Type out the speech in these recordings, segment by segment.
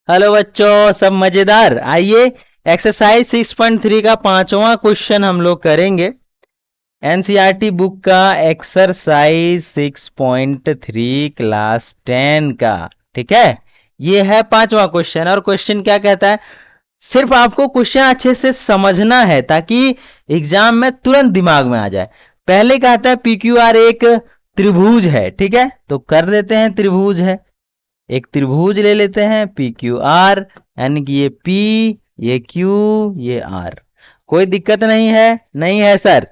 Hello बच्चों, सब मजेदार। आइए एक्सरसाइज 6.3 का 5वां क्वेश्चन हम लोग करेंगे। एनसीईआरटी बुक का एक्सरसाइज 6.3 क्लास 10 का। ठीक है, ये है 5वां क्वेश्चन। और क्वेश्चन क्या कहता है, सिर्फ आपको क्वेश्चन अच्छे से समझना है ताकि एग्जाम में तुरंत दिमाग में आ जाए। पहले कहता है PQR एक त्रिभुज है। ठीक है, तो कर देते हैं त्रिभुज है। एक त्रिभुज ले लेते हैं PQR, यानी कि ये P, ये Q, ये R। कोई दिक्कत नहीं है? नहीं है सर,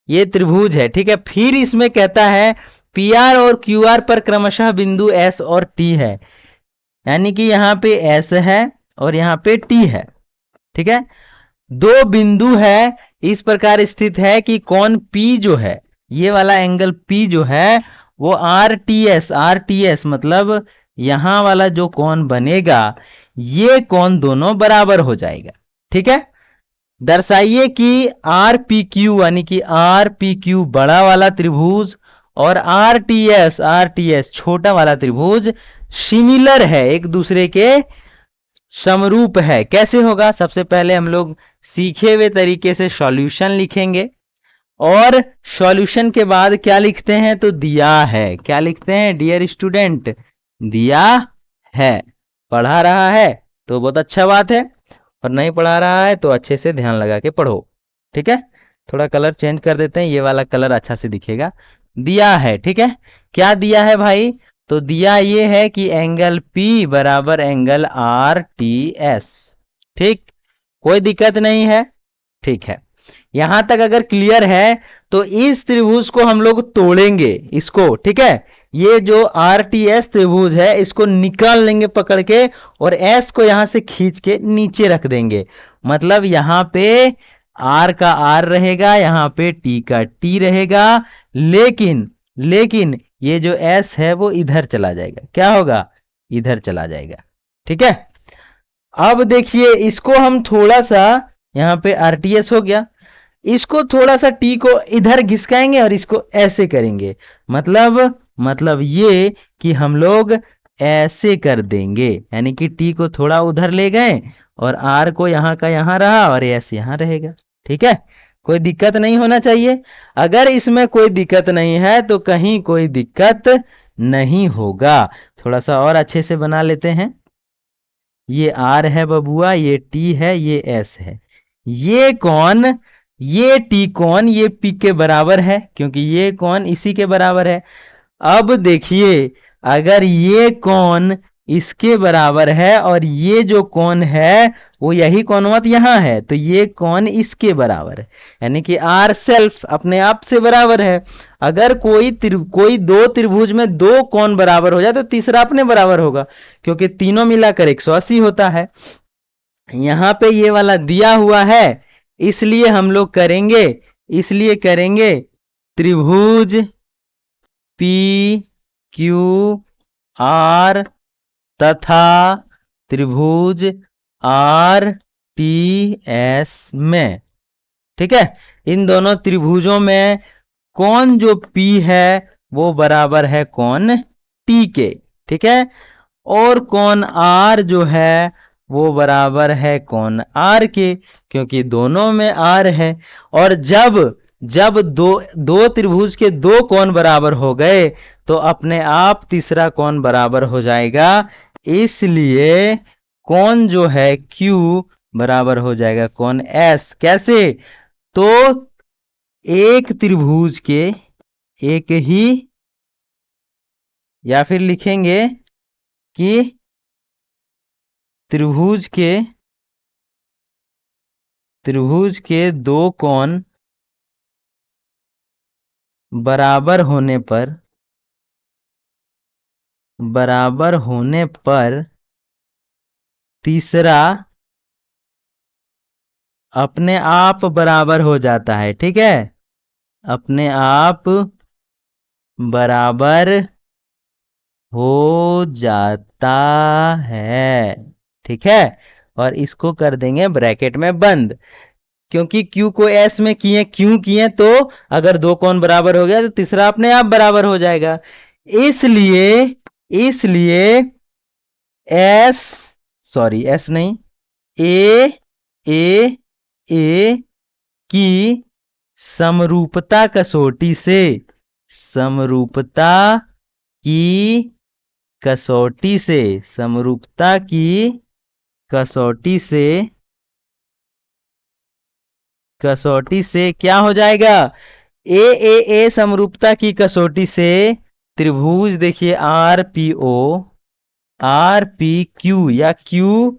ये त्रिभुज है। ठीक है, फिर इसमें कहता है PR और QR पर क्रमशः बिंदु S और T है, यानी कि यहाँ पे S है और यहाँ पे T है। ठीक है, दो बिंदु है इस प्रकार स्थित है कि कोण P जो है, ये वाला एंगल P जो है वो RTS मतलब यहां वाला जो कोण बनेगा, ये कोण दोनों बराबर हो जाएगा। ठीक है, दर्शाइए कि RPQ यानी कि RPQ बड़ा वाला त्रिभुज और RTS छोटा वाला त्रिभुज सिमिलर है, एक दूसरे के समरूप है। कैसे होगा? सबसे पहले हम लोग सीखे हुए तरीके से सॉल्यूशन लिखेंगे और सॉल्यूशन के बाद क्या लिखते हैं, तो दिया है। क्या लिखते हैं डियर स्टूडेंट? दिया है। पढ़ा रहा है तो बहुत अच्छा बात है, और नहीं पढ़ा रहा है तो अच्छे से ध्यान लगा के पढ़ो। ठीक है, थोड़ा कलर चेंज कर देते हैं, ये वाला कलर अच्छा से दिखेगा। दिया है। ठीक है, क्या दिया है भाई? तो दिया ये है कि एंगल P बराबर एंगल RTS। ठीक, कोई दिक्कत नहीं है। ठीक है, यहां तक अगर क्लियर है तो इस त्रिभुज को हम लोग तोड़ेंगे इसको। ठीक है, ये जो RTS त्रिभुज है इसको निकाल लेंगे पकड़ के, और S को यहां से खींच के नीचे रख देंगे। मतलब यहां पे R का R रहेगा, यहां पे T का T रहेगा, लेकिन ये जो S है वो इधर चला जाएगा। क्या होगा? इधर चला जाएगा। ठीक है, अब देखिए इसको हम थोड़ा सा, यहां पे RTS हो गया, इसको थोड़ा सा T को इधर घिसकाएंगे और इसको ऐसे करेंगे। मतलब ये कि हम लोग ऐसे कर देंगे, यानी कि T को थोड़ा उधर ले गए और R को यहां का यहां रहा और S यहां रहेगा। ठीक है, कोई दिक्कत नहीं होना चाहिए। अगर इसमें कोई दिक्कत नहीं है तो कहीं कोई दिक्कत नहीं होगा। थोड़ा सा और अच्छे से बना लेते हैं। ये R है बबुआ, ये T है, ये S है। ये कौन, ये T कौन ये P के बराबर है, क्योंकि ये कौन इसी के बराबर है। अब देखिए, अगर ये कौन इसके बराबर है और ये जो कौन है वो यही कौनवत यहां है, तो ये कौन इसके बराबर है, यानी कि R सेल्फ अपने आप से बराबर है। अगर कोई दो त्रिभुज में दो कौन बराबर हो जाए तो तीसरा अपने बराबर होगा, क्योंकि तीनों मिलाकर 180 होता है। यहां पे ये वाला दिया हुआ है, इसलिए हम लोग करेंगे त्रिभुज PQR तथा त्रिभुज RTS में। ठीक है, इन दोनों त्रिभुजों में कौन जो P है वो बराबर है कौन T के। ठीक है, और कौन R जो है वो बराबर है कौन R के, क्योंकि दोनों में R है। और जब दो त्रिभुज के दो कोण बराबर हो गए तो अपने आप तीसरा कोण बराबर हो जाएगा, इसलिए कोण जो है Q बराबर हो जाएगा कोण S। कैसे? तो एक त्रिभुज के एक ही, या फिर लिखेंगे कि त्रिभुज के दो कोण बराबर होने पर तीसरा अपने आप बराबर हो जाता है। ठीक है, अपने आप बराबर हो जाता है। ठीक है, और इसको कर देंगे ब्रैकेट में बंद, क्योंकि Q को S में क्यों किए, तो अगर दो कोण बराबर हो गया तो तीसरा अपने आप बराबर हो जाएगा। इसलिए S सॉरी एस नहीं, ए की समरूपता कसौटी से, समरूपता की कसौटी से, समरूपता की कसौटी से, कसौटी से क्या हो जाएगा, ए समरूपता की कसौटी से त्रिभुज, देखिए आर पी क्यू या क्यू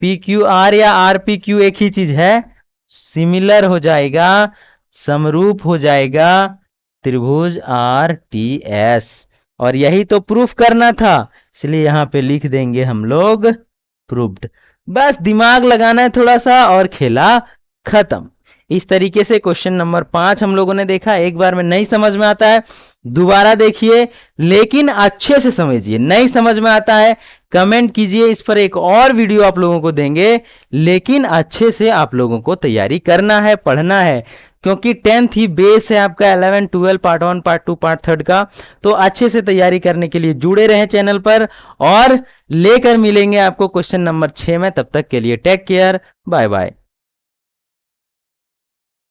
पी क्यू आर या आर पी क्यू एक ही चीज है, सिमिलर हो जाएगा, समरूप हो जाएगा त्रिभुज आर टी एस। और यही तो प्रूफ करना था, इसलिए यहां पे लिख देंगे हम लोग प्रूव्ड। बस दिमाग लगाना है थोड़ा सा और खेला खत्म। इस तरीके से क्वेश्चन नंबर 5 हम लोगों ने देखा। एक बार में नहीं समझ में आता है दोबारा देखिए, लेकिन अच्छे से समझिए। नहीं समझ में आता है कमेंट कीजिए, इस पर एक और वीडियो आप लोगों को देंगे, लेकिन अच्छे से आप लोगों को तैयारी करना है, पढ़ना है, क्योंकि 10th ही बेस है आपका 11 12 पार्ट 1 पार्ट 2 पार्ट 3 का। तो अच्छे से तैयारी करने के लिए जुड़े रहें चैनल पर, और लेकर मिलेंगे आपको क्वेश्चन नंबर 6 में। तब तक के लिए टेक केयर, बाय बाय।